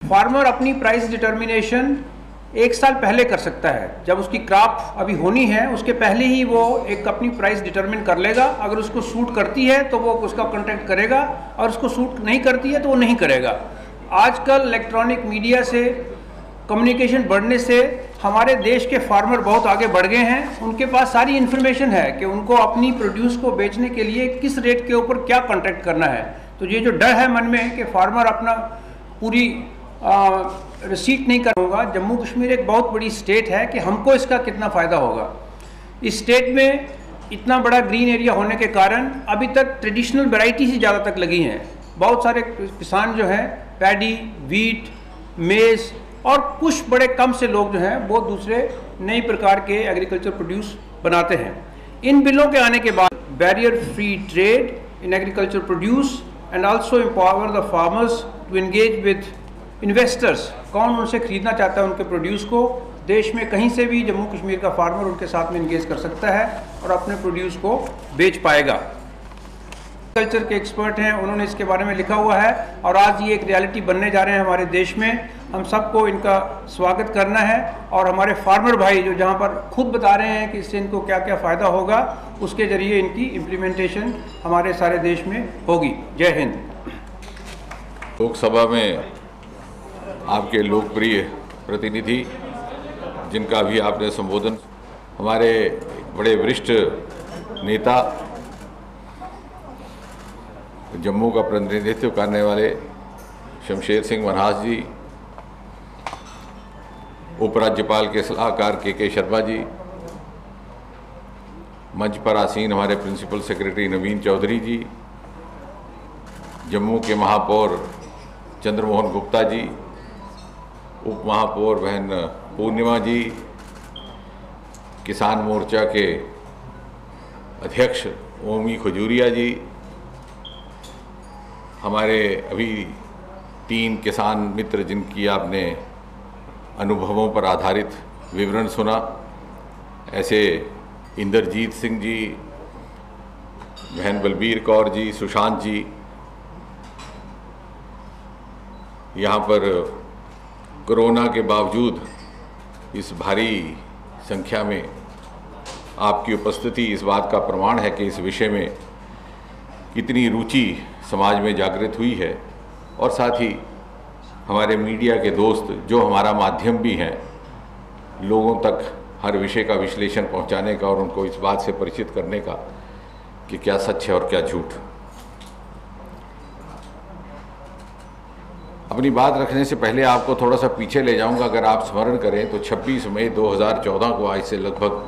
Farmer अपनी price determination 1 साल पहले कर सकता है। जब उसकी क्रॉप अभी होनी है उसके पहले ही वो एक अपनी प्राइस डिटरमिन कर लेगा। अगर उसको सूट करती है तो वो उसका कॉन्टैक्ट करेगा, और उसको सूट नहीं करती है तो वो नहीं करेगा। आजकल इलेक्ट्रॉनिक मीडिया से कम्युनिकेशन बढ़ने से हमारे देश के फार्मर बहुत आगे बढ़ गए हैं। उनके पास सारी इन्फॉर्मेशन है कि उनको अपनी प्रोड्यूस को बेचने के लिए किस रेट के ऊपर क्या कॉन्ट्रैक्ट करना है। तो ये जो डर है मन में कि फार्मर अपना पूरी रिसीट नहीं करूँगा, जम्मू कश्मीर एक बहुत बड़ी स्टेट है कि हमको इसका कितना फ़ायदा होगा। इस स्टेट में इतना बड़ा ग्रीन एरिया होने के कारण अभी तक ट्रेडिशनल वैरायटी ही ज़्यादा तक लगी हैं। बहुत सारे किसान जो हैं पैडी, वीट, मेज़ और कुछ बड़े कम से लोग जो हैं वो दूसरे नई प्रकार के एग्रीकल्चर प्रोड्यूस बनाते हैं। इन बिलों के आने के बाद barrier free trade in agriculture produce and also empower the farmers to engage with investors. कौन उनसे खरीदना चाहता है उनके प्रोड्यूस को, देश में कहीं से भी जम्मू कश्मीर का फार्मर उनके साथ में इंगेज कर सकता है और अपने प्रोड्यूस को बेच पाएगा। कल्चर के एक्सपर्ट हैं, उन्होंने इसके बारे में लिखा हुआ है और आज ये एक रियलिटी बनने जा रहे हैं हमारे देश में। हम सबको इनका स्वागत करना है और हमारे फार्मर भाई जो जहाँ पर खुद बता रहे हैं कि इससे इनको क्या क्या फ़ायदा होगा, उसके ज़रिए इनकी इम्प्लीमेंटेशन हमारे सारे देश में होगी। जय हिंद। लोकसभा में आपके लोकप्रिय प्रतिनिधि जिनका भी आपने संबोधन, हमारे बड़े वरिष्ठ नेता, जम्मू का प्रतिनिधित्व करने वाले शमशेर सिंह मनहास जी, उपराज्यपाल के सलाहकार के शर्मा जी, मंच पर आसीन हमारे प्रिंसिपल सेक्रेटरी नवीन चौधरी जी, जम्मू के महापौर चंद्रमोहन गुप्ता जी, उप महापौर बहन पूर्णिमा जी, किसान मोर्चा के अध्यक्ष ओमी खजूरिया जी, हमारे अभी 3 किसान मित्र जिनकी आपने अनुभवों पर आधारित विवरण सुना, ऐसे इंद्रजीत सिंह जी, बहन बलबीर कौर जी, सुशांत जी, यहाँ पर कोरोना के बावजूद इस भारी संख्या में आपकी उपस्थिति इस बात का प्रमाण है कि इस विषय में कितनी रुचि समाज में जागृत हुई है। और साथ ही हमारे मीडिया के दोस्त जो हमारा माध्यम भी हैं लोगों तक हर विषय का विश्लेषण पहुंचाने का और उनको इस बात से परिचित करने का कि क्या सच है और क्या झूठ। अपनी बात रखने से पहले आपको थोड़ा सा पीछे ले जाऊंगा। अगर आप स्मरण करें तो 26 मई 2014 को आज से लगभग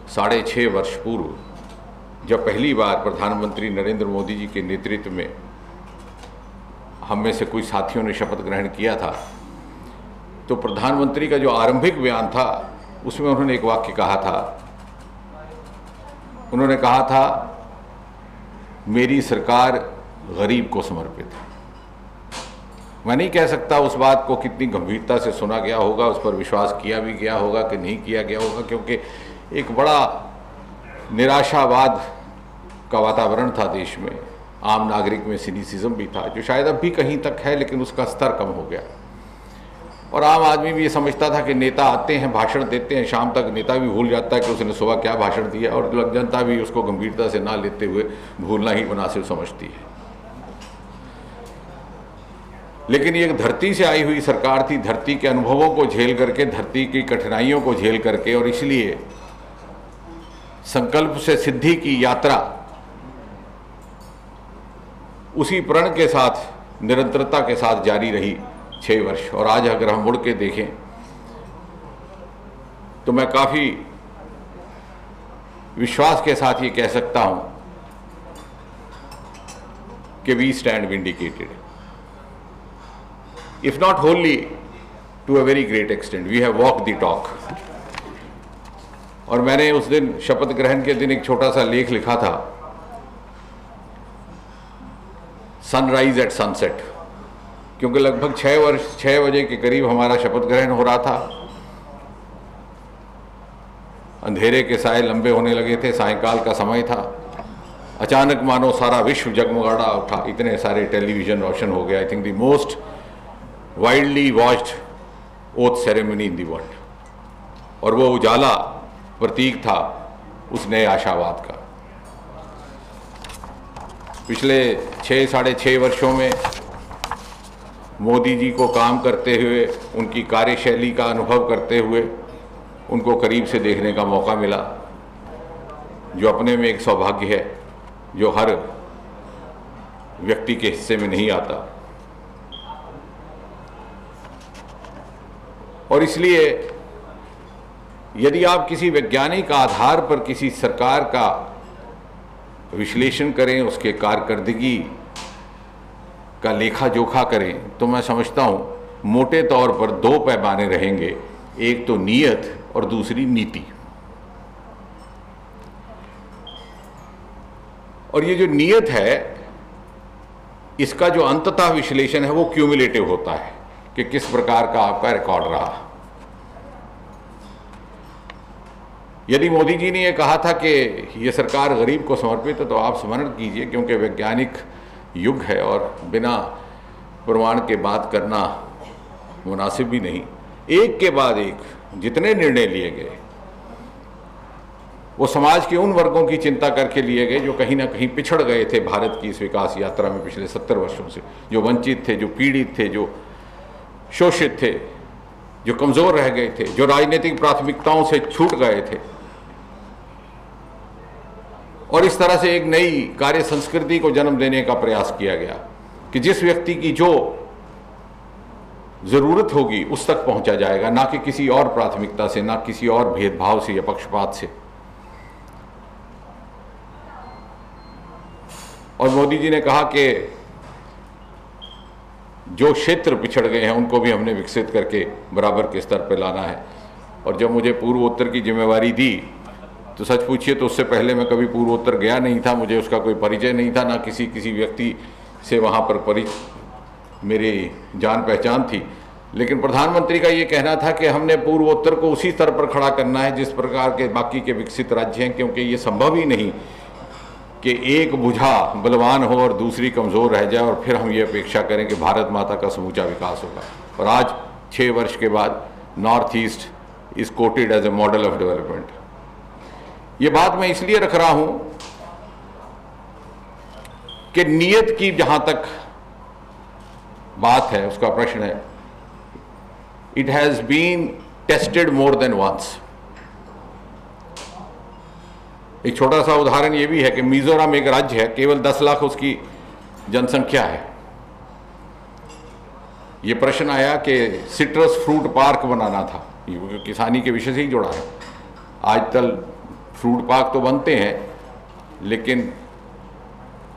6.5 वर्ष पूर्व जब पहली बार प्रधानमंत्री नरेंद्र मोदी जी के नेतृत्व में हम में से कुछ साथियों ने शपथ ग्रहण किया था, तो प्रधानमंत्री का जो आरंभिक बयान था उसमें उन्होंने एक वाक्य कहा था। उन्होंने कहा था, मेरी सरकार गरीब को समर्पित है। मैं नहीं कह सकता उस बात को कितनी गंभीरता से सुना गया होगा, उस पर विश्वास किया भी गया होगा कि नहीं किया गया होगा, क्योंकि एक बड़ा निराशावाद का वातावरण था देश में। आम नागरिक में सिनिसिज्म भी था जो शायद अब भी कहीं तक है, लेकिन उसका स्तर कम हो गया। और आम आदमी भी ये समझता था कि नेता आते हैं, भाषण देते हैं, शाम तक नेता भी भूल जाता है कि उसने सुबह क्या भाषण दिया, और जनता भी उसको गंभीरता से ना लेते हुए भूलना ही मुनासिब समझती है। लेकिन ये एक धरती से आई हुई सरकार थी, धरती के अनुभवों को झेल करके, धरती की कठिनाइयों को झेल करके, और इसलिए संकल्प से सिद्धि की यात्रा उसी प्रण के साथ, निरंतरता के साथ जारी रही 6 वर्ष। और आज अगर हम मुड़ के देखें तो मैं काफ़ी विश्वास के साथ ये कह सकता हूं कि we stand vindicated, if not wholly, to a very great extent. We have walked the talk. और मैंने उस दिन शपथ ग्रहण के दिन एक छोटा सा लेख लिखा था, सनराइज एट सनसेट, क्योंकि लगभग 6 बजे के करीब हमारा शपथ ग्रहण हो रहा था। अंधेरे के साए लंबे होने लगे थे, सायंकाल का समय था। अचानक मानो सारा विश्व जगमगाड़ा उठा, इतने सारे टेलीविजन रोशन हो गया। I think the most widely watched oath ceremony in the world, और वो उजाला प्रतीक था उस नए आशावाद का। पिछले 6-6.5 वर्षों में मोदी जी को काम करते हुए, उनकी कार्यशैली का अनुभव करते हुए उनको करीब से देखने का मौका मिला, जो अपने में एक सौभाग्य है, जो हर व्यक्ति के हिस्से में नहीं आता। और इसलिए यदि आप किसी वैज्ञानिक आधार पर किसी सरकार का विश्लेषण करें, उसके कारकर्दगी का लेखा जोखा करें, तो मैं समझता हूं मोटे तौर पर 2 पैमाने रहेंगे, एक तो नीयत और दूसरी नीति। और ये जो नीयत है, इसका जो अंततः विश्लेषण है वो क्यूमुलेटिव होता है कि किस प्रकार का आपका रिकॉर्ड रहा। यदि मोदी जी ने यह कहा था कि ये सरकार गरीब को समर्पित है, तो आप स्मरण कीजिए, क्योंकि वैज्ञानिक युग है और बिना प्रमाण के बात करना मुनासिब भी नहीं। एक के बाद एक जितने निर्णय लिए गए वो समाज के उन वर्गों की चिंता करके लिए गए जो कहीं ना कहीं पिछड़ गए थे भारत की इस विकास यात्रा में पिछले 70 वर्षों से, जो वंचित थे, जो पीड़ित थे, जो शोषित थे, जो कमज़ोर रह गए थे, जो राजनीतिक प्राथमिकताओं से छूट गए थे। और इस तरह से एक नई कार्य संस्कृति को जन्म देने का प्रयास किया गया कि जिस व्यक्ति की जो ज़रूरत होगी उस तक पहुंचा जाएगा, ना कि किसी और प्राथमिकता से, ना किसी और भेदभाव से या पक्षपात से। और मोदी जी ने कहा कि जो क्षेत्र पिछड़ गए हैं उनको भी हमने विकसित करके बराबर के स्तर पर लाना है। और जब मुझे पूर्वोत्तर की जिम्मेवारी दी, तो सच पूछिए तो उससे पहले मैं कभी पूर्वोत्तर गया नहीं था, मुझे उसका कोई परिचय नहीं था, ना किसी व्यक्ति से वहाँ पर मेरी जान पहचान थी। लेकिन प्रधानमंत्री का ये कहना था कि हमने पूर्वोत्तर को उसी स्तर पर खड़ा करना है जिस प्रकार के बाकी के विकसित राज्य हैं, क्योंकि ये संभव ही नहीं कि एक भुजा बलवान हो और दूसरी कमज़ोर रह जाए और फिर हम ये अपेक्षा करें कि भारत माता का समूचा विकास होगा। और आज 6 वर्ष के बाद North East is quoted as a model of development. ये बात मैं इसलिए रख रहा हूं कि नीयत की जहां तक बात है, उसका प्रश्न है, it has been tested more than once. एक छोटा सा उदाहरण ये भी है कि मिजोरम एक राज्य है, केवल 10 लाख उसकी जनसंख्या है। ये प्रश्न आया कि सिट्रस फ्रूट पार्क बनाना था, ये किसानी के विषय से ही जुड़ा है। आजकल फ्रूट पार्क तो बनते हैं, लेकिन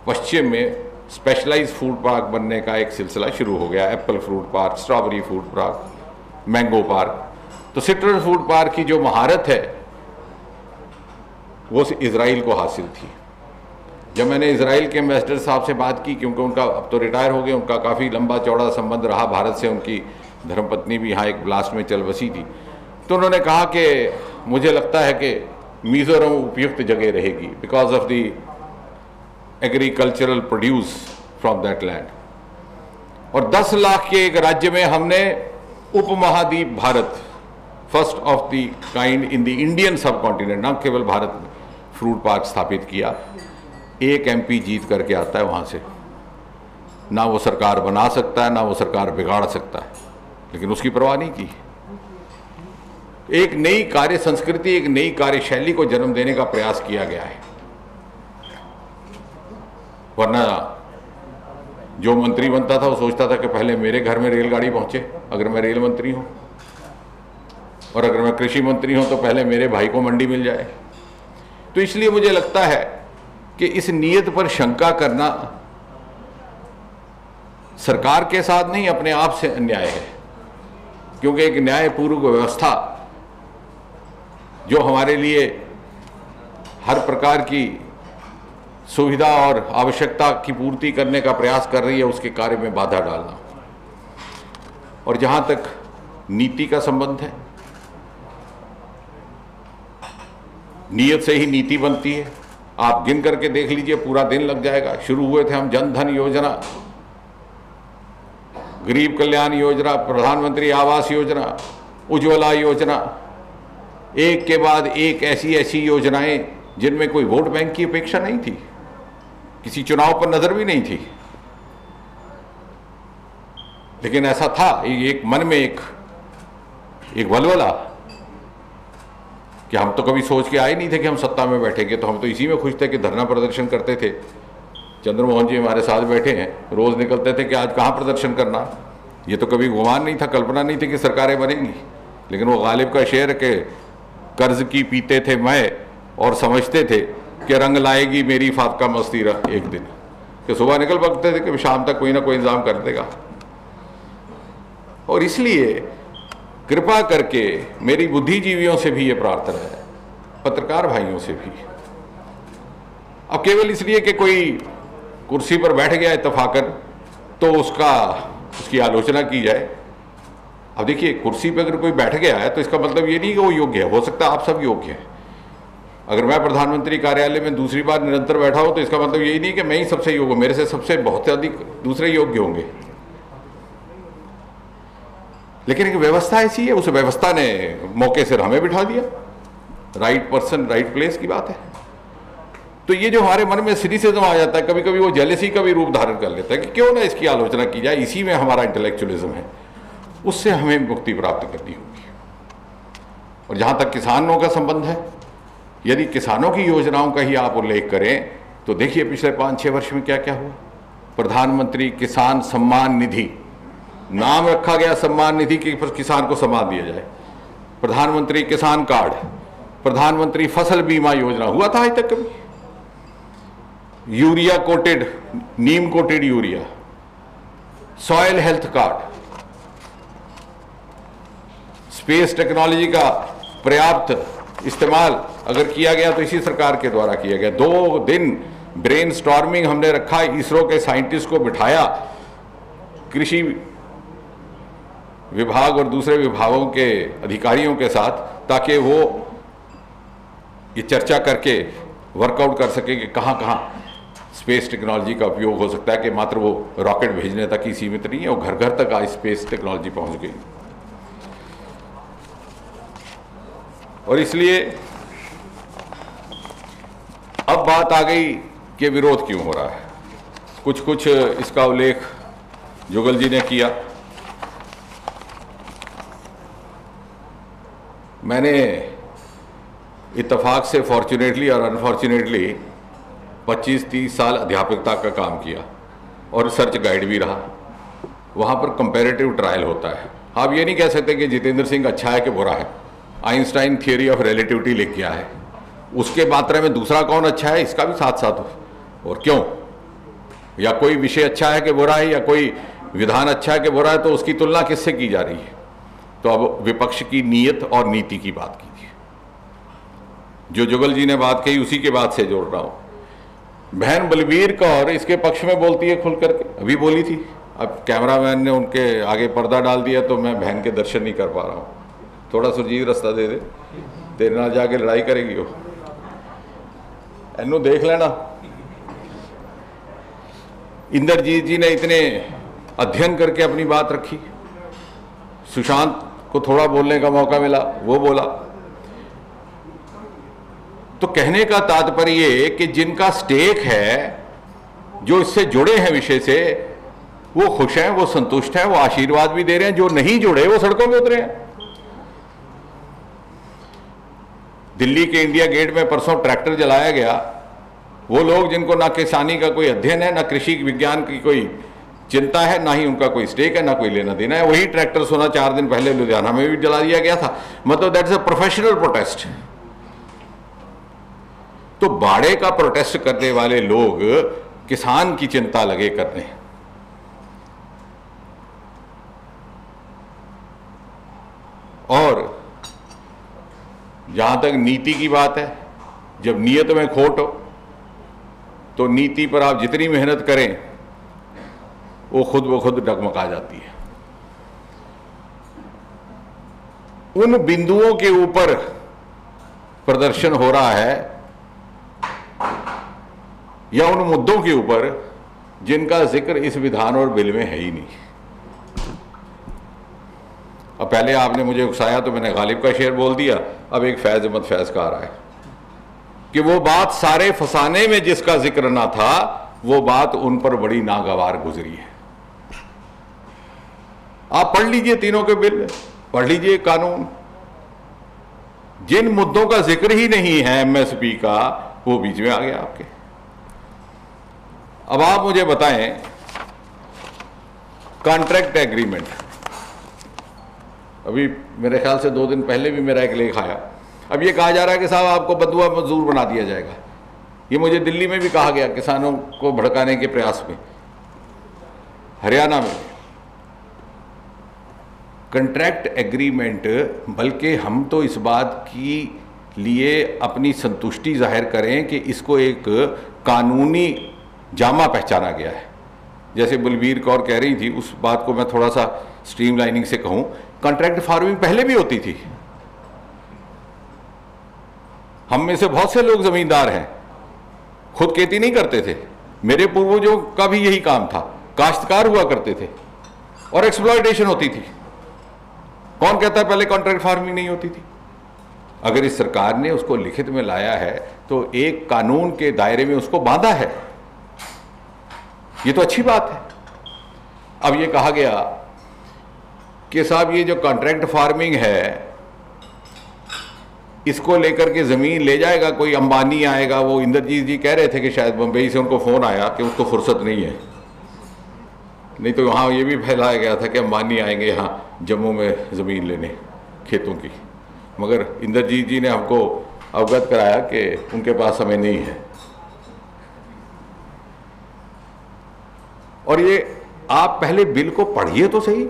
पश्चिम में स्पेशलाइज्ड फ्रूट पार्क बनने का एक सिलसिला शुरू हो गया। Apple fruit park, strawberry fruit park, mango park. तो सिट्रस फ्रूट पार्क की जो महारत है वो इज़राइल को हासिल थी। जब मैंने इज़राइल के एम्बेसडर साहब से बात की, क्योंकि उनका अब तो रिटायर हो गए, उनका काफ़ी लंबा चौड़ा संबंध रहा भारत से, उनकी धर्मपत्नी भी यहाँ एक ब्लास्ट में चल बसी थी, तो उन्होंने कहा कि मुझे लगता है कि मिजोरम उपयुक्त जगह रहेगी because of the agricultural produce from that land. और 10 लाख के एक राज्य में हमने उपमहाद्वीप Bharat, first of the kind in the Indian सब कॉन्टिनेंट, न केवल भारत में, फ्रूट पार्क स्थापित किया। एक MP जीत करके आता है वहाँ से, ना वो सरकार बना सकता है, ना वो सरकार बिगाड़ सकता है, लेकिन उसकी परवाह नहीं की। एक नई कार्य संस्कृति, एक नई कार्यशैली को जन्म देने का प्रयास किया गया है। वरना जो मंत्री बनता था वो सोचता था कि पहले मेरे घर में रेलगाड़ी पहुंचे, अगर मैं रेल मंत्री हूं, और अगर मैं कृषि मंत्री हूं तो पहले मेरे भाई को मंडी मिल जाए। तो इसलिए मुझे लगता है कि इस नीयत पर शंका करना सरकार के साथ नहीं, अपने आप से अन्याय है। क्योंकि एक न्यायपूर्ण व्यवस्था जो हमारे लिए हर प्रकार की सुविधा और आवश्यकता की पूर्ति करने का प्रयास कर रही है, उसके कार्य में बाधा डालना। और जहां तक नीति का संबंध है, नीयत से ही नीति बनती है। आप गिन करके देख लीजिए, पूरा दिन लग जाएगा। शुरू हुए थे हम जन धन योजना, गरीब कल्याण योजना, प्रधानमंत्री आवास योजना, उज्ज्वला योजना, एक के बाद एक ऐसी ऐसी योजनाएं जिनमें कोई वोट बैंक की अपेक्षा नहीं थी, किसी चुनाव पर नजर भी नहीं थी, लेकिन ऐसा था एक मन में एक वलवला कि हम तो कभी सोच के आए नहीं थे कि हम सत्ता में बैठेंगे, तो हम तो इसी में खुश थे कि धरना प्रदर्शन करते थे। चंद्रमोहन जी हमारे साथ बैठे हैं, रोज निकलते थे कि आज कहाँ प्रदर्शन करना। ये तो कभी गुमान नहीं था, कल्पना नहीं थी कि सरकारें बनेंगी, लेकिन वो गालिब का शेर के कर्ज की पीते थे मैं और समझते थे कि रंग लाएगी मेरी फातका मस्तीरा एक दिन, कि सुबह निकल पड़ते थे कि शाम तक कोई ना कोई इंतजाम कर देगा। और इसलिए कृपा करके मेरी बुद्धिजीवियों से भी ये प्रार्थना है, पत्रकार भाइयों से भी, अब केवल इसलिए कि कोई कुर्सी पर बैठ गया इत्तफाकन तो उसकी आलोचना की जाए। अब देखिए, कुर्सी पर अगर कोई बैठ गया है तो इसका मतलब ये नहीं कि वो योग्य है, हो सकता है आप सब योग्य हैं। अगर मैं प्रधानमंत्री कार्यालय में दूसरी बार निरंतर बैठा हूं तो इसका मतलब यही नहीं कि मैं ही सबसे योग्य हूं, मेरे से सबसे बहुत अधिक दूसरे योग्य होंगे। लेकिन एक व्यवस्था ऐसी है, उस व्यवस्था ने मौके से हमें बिठा दिया, राइट पर्सन राइट प्लेस की बात है। तो ये जो हमारे मन में सिनिसिज्म आ जाता है, कभी कभी वो जेलेसी का भी रूप धारण कर लेता है कि क्यों ना इसकी आलोचना की जाए, इसी में हमारा इंटेलेक्चुअलिज्म है, उससे हमें मुक्ति प्राप्त करनी होगी। और जहां तक किसानों का संबंध है, यदि किसानों की योजनाओं का ही आप उल्लेख करें तो देखिए पिछले 5-6 वर्ष में क्या क्या हुआ। प्रधानमंत्री किसान सम्मान निधि, नाम रखा गया सम्मान निधि के किसान को सम्मान दिया जाए, प्रधानमंत्री किसान कार्ड, प्रधानमंत्री फसल बीमा योजना, हुआ था आज तक कभी? Urea coated, neem coated urea, soil health card, space technology का पर्याप्त इस्तेमाल अगर किया गया तो इसी सरकार के द्वारा किया गया। 2 दिन ब्रेन स्टॉर्मिंग हमने रखा, इसरो के साइंटिस्ट को बिठाया, कृषि विभाग और दूसरे विभागों के अधिकारियों के साथ, ताकि वो ये चर्चा करके वर्कआउट कर सके कि कहाँ कहाँ स्पेस टेक्नोलॉजी का उपयोग हो सकता है, कि मात्र वो रॉकेट भेजने तक ही सीमित नहीं है, वो घर घर तक आज स्पेस टेक्नोलॉजी पहुंच गई। और इसलिए अब बात आ गई कि विरोध क्यों हो रहा है। कुछ इसका उल्लेख जुगल जी ने किया। मैंने इत्तेफाक से फॉर्चुनेटली और अनफॉर्चुनेटली 25-30 साल अध्यापकता का काम किया और रिसर्च गाइड भी रहा। वहाँ पर कंपैरेटिव ट्रायल होता है। आप ये नहीं कह सकते कि जितेंद्र सिंह अच्छा है कि बुरा है। आइंस्टाइन थियोरी ऑफ रिलेटिविटी लिख गया है, उसके मात्रा में दूसरा कौन अच्छा है, इसका भी साथ साथ हो। और क्यों, या कोई विषय अच्छा है कि बुरा है, या कोई विधान अच्छा है कि बुरा है, तो उसकी तुलना किससे की जा रही है? तो अब विपक्ष की नीयत और नीति की बात कीजिए। जो जुगल जी ने बात कही उसी के बाद से जोड़ रहा हूं। बहन बलबीर कौर इसके पक्ष में बोलती है खुल करके, अभी बोली थी। अब कैमरामैन ने उनके आगे पर्दा डाल दिया तो मैं बहन के दर्शन नहीं कर पा रहा हूं। थोड़ा सुरजीत रास्ता दे दे, तेरे नाल जाके लड़ाई करेगी वो, इन्हों देख लेना। इंद्रजीत जी ने इतने अध्ययन करके अपनी बात रखी, सुशांत को थोड़ा बोलने का मौका मिला, वो बोला। तो कहने का तात्पर्य कि जिनका स्टेक है, जो इससे जुड़े हैं विषय से, वो खुश हैं, वो संतुष्ट हैं, वो आशीर्वाद भी दे रहे हैं। जो नहीं जुड़े वो सड़कों में उतरे हैं। दिल्ली के इंडिया गेट में परसों ट्रैक्टर जलाया गया, वो लोग जिनको ना किसानी का कोई अध्ययन है, ना कृषि विज्ञान की कोई चिंता है, ना ही उनका कोई स्टेक है, ना कोई लेना देना है, वही ट्रैक्टर सुना 4 दिन पहले लुधियाना में भी जला दिया गया था। मतलब दैट्स अ प्रोफेशनल प्रोटेस्ट। तो बाड़े का प्रोटेस्ट करने वाले लोग किसान की चिंता लगे करने हैं। और जहां तक नीति की बात है, जब नीयत में खोट हो तो नीति पर आप जितनी मेहनत करें वो खुद ब खुद डगमगा जाती है। उन बिंदुओं के ऊपर प्रदर्शन हो रहा है या उन मुद्दों के ऊपर जिनका जिक्र इस विधान और बिल में है ही नहीं। अब पहले आपने मुझे उकसाया तो मैंने गालिब का शेर बोल दिया, अब एक फैज़ अहमद फैज़ का आ रहा है कि वो बात सारे फसाने में जिसका जिक्र ना था वो बात उन पर बड़ी नागवार गुजरी है। आप पढ़ लीजिए तीनों के बिल, पढ़ लीजिए कानून, जिन मुद्दों का जिक्र ही नहीं है एमएसपी का वो बीच में आ गया आपके। अब आप मुझे बताएं, कॉन्ट्रैक्ट एग्रीमेंट, अभी मेरे ख्याल से 2 दिन पहले भी मेरा एक लेख आया, अब ये कहा जा रहा है कि साहब आपको बदुआ मजदूर बना दिया जाएगा। ये मुझे दिल्ली में भी कहा गया किसानों को भड़काने के प्रयास में, हरियाणा में। कॉन्ट्रैक्ट एग्रीमेंट, बल्कि हम तो इस बात की लिए अपनी संतुष्टि जाहिर करें कि इसको एक कानूनी जामा पहचाना गया है। जैसे बलबीर कौर कह रही थी, उस बात को मैं थोड़ा सा स्ट्रीमलाइनिंग से कहूं, कॉन्ट्रैक्ट फार्मिंग पहले भी होती थी। हम में से बहुत से लोग जमींदार हैं, खुद खेती नहीं करते थे, मेरे पूर्वजों का भी यही काम था, काश्तकार हुआ करते थे और एक्सप्लॉयटेशन होती थी। कौन कहता है पहले कॉन्ट्रैक्ट फार्मिंग नहीं होती थी? अगर इस सरकार ने उसको लिखित में लाया है तो एक कानून के दायरे में उसको बांधा है, ये तो अच्छी बात है। अब ये कहा गया कि साहब ये जो कॉन्ट्रैक्ट फार्मिंग है इसको लेकर के जमीन ले जाएगा कोई, अंबानी आएगा। वो इंद्रजीत जी कह रहे थे कि शायद बंबई से उनको फोन आया कि उसको फुर्सत नहीं है, नहीं तो वहाँ ये भी फैलाया गया था कि अंबानी आएंगे यहाँ जम्मू में ज़मीन लेने खेतों की, मगर इंद्रजीत जी ने हमको अवगत कराया कि उनके पास समय नहीं है। और ये आप पहले बिल को पढ़िए तो सही।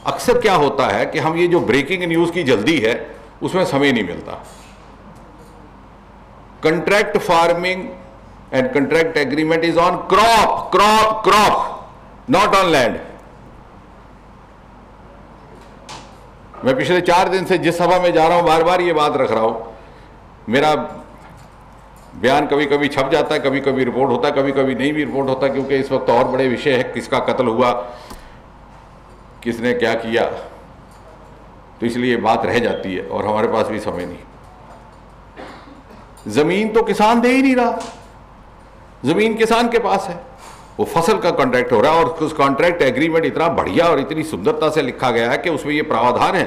अक्सर क्या होता है कि हम ये जो ब्रेकिंग न्यूज़ की जल्दी है उसमें समय नहीं मिलता। Contract farming and contract agreement is on crop crop crop, not on land. मैं पिछले 4 दिन से जिस सभा में जा रहा हूं बार बार ये बात रख रहा हूं। मेरा बयान कभी कभी छप जाता है, कभी कभी रिपोर्ट होता है, कभी कभी नहीं भी रिपोर्ट होता, क्योंकि इस वक्त और बड़े विषय है, किसका कत्ल हुआ, किसने क्या किया, तो इसलिए बात रह जाती है और हमारे पास भी समय नहीं। जमीन तो किसान दे ही नहीं रहा, जमीन किसान के पास है, वो फसल का कॉन्ट्रैक्ट हो रहा है। और उस कॉन्ट्रैक्ट एग्रीमेंट इतना बढ़िया और इतनी सुंदरता से लिखा गया है कि उसमें ये प्रावधान है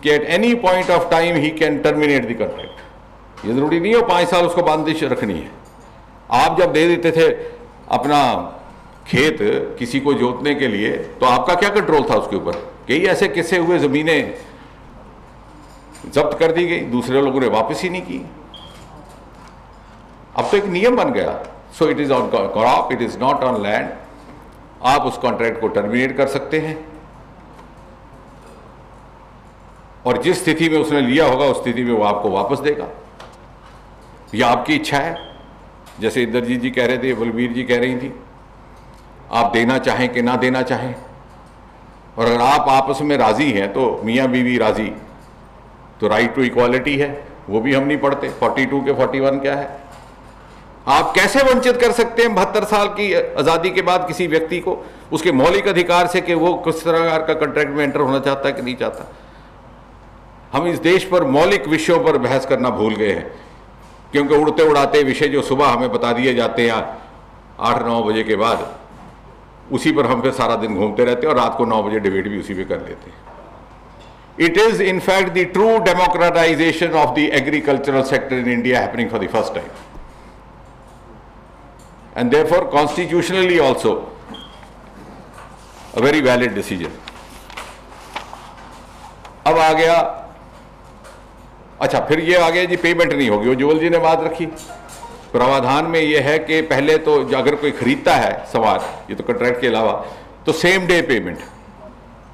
कि at any point of time he can terminate the contract. ये जरूरी नहीं हो 5 साल उसको बंदिश रखनी है। आप जब दे देते थे अपना खेत किसी को जोतने के लिए तो आपका क्या कंट्रोल था उसके ऊपर? कई ऐसे किस्से हुए, जमीनें जब्त कर दी गई, दूसरे लोगों ने वापस ही नहीं की। अब तो एक नियम बन गया, so it is on crop, it is not on land. आप उस कॉन्ट्रैक्ट को टर्मिनेट कर सकते हैं और जिस स्थिति में उसने लिया होगा उस स्थिति में वो आपको वापस देगा। यह आपकी इच्छा है, जैसे इंद्रजीत जी कह रहे थे, बलबीर जी कह रही थी, आप देना चाहें कि ना देना चाहें। और अगर आप आपस में राजी हैं तो मियाँ बीवी राजी, तो राइट टू इक्वालिटी है, वो भी हम नहीं पढ़ते। 42 के 41 क्या है? आप कैसे वंचित कर सकते हैं 72 साल की आज़ादी के बाद किसी व्यक्ति को उसके मौलिक अधिकार से कि वो किस तरह का कॉन्ट्रैक्ट में एंटर होना चाहता है कि नहीं चाहता? हम इस देश पर मौलिक विषयों पर बहस करना भूल गए हैं, क्योंकि उड़ते उड़ाते विषय जो सुबह हमें बता दिए जाते हैं 8-9 बजे के बाद, उसी पर हम फिर सारा दिन घूमते रहते हैं और रात को 9 बजे डिबेट भी उसी पे कर लेते हैं। It is in fact the true democratization of the agricultural sector in India happening for the first time, and therefore constitutionally also a very valid decision. अब आ गया, अच्छा फिर ये आ गया जी पेमेंट नहीं होगी। वो जुवल जी ने बात रखी, प्रावधान में ये है कि पहले तो अगर कोई खरीदता है सामान, ये तो कॉन्ट्रैक्ट के अलावा, तो same day payment,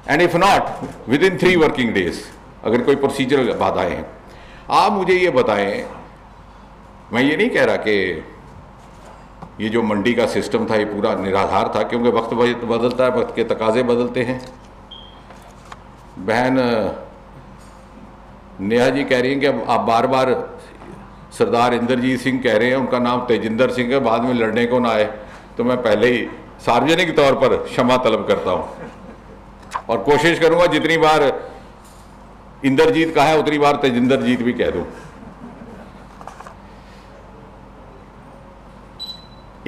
and if not with in 3 working days, अगर कोई प्रोसीजरल बाधाएं हैं। आप मुझे ये बताएं, मैं ये नहीं कह रहा कि ये जो मंडी का सिस्टम था ये पूरा निराधार था, क्योंकि वक्त बदलता है, वक्त के तकाजे बदलते हैं। बहन नेहा जी कह रही हैं कि अब आप बार बार सरदार इंद्रजीत सिंह कह रहे हैं, उनका नाम तेजिंदर सिंह है, बाद में लड़ने को ना आए, तो मैं पहले ही सार्वजनिक तौर पर क्षमा तलब करता हूँ। और कोशिश करूंगा जितनी बार इंद्रजीत कहा है उतनी बार तेजिंदरजीत भी कह दूं।